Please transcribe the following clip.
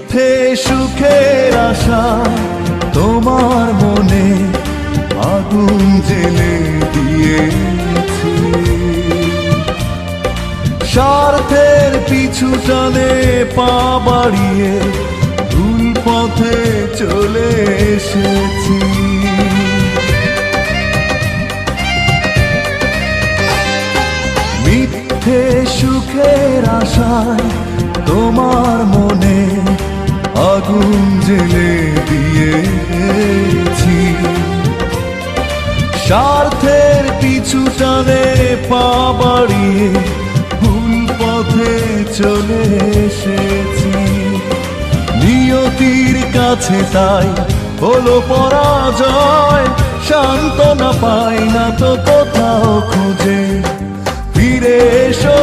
মিথ্যে সুখের আশা তোমার মনে আগুন জেলে দিয়েছি। স্বার্থের পিছু টানে পা বাড়িয়ে ভুল পথে চলে এসেছি। মিথ্যে সুখের আশায় তোমার মনে আগুন জেলে দিয়েছি। স্বার্থের পিছু টানে পা বাড়িয়ে ভুল পথে চলে এসেছি। নিয়তির কাছে তাই হলো পরাজয়, সান্ত্বনা পাই না তো কোথাও খুঁজে। ফিরে এসো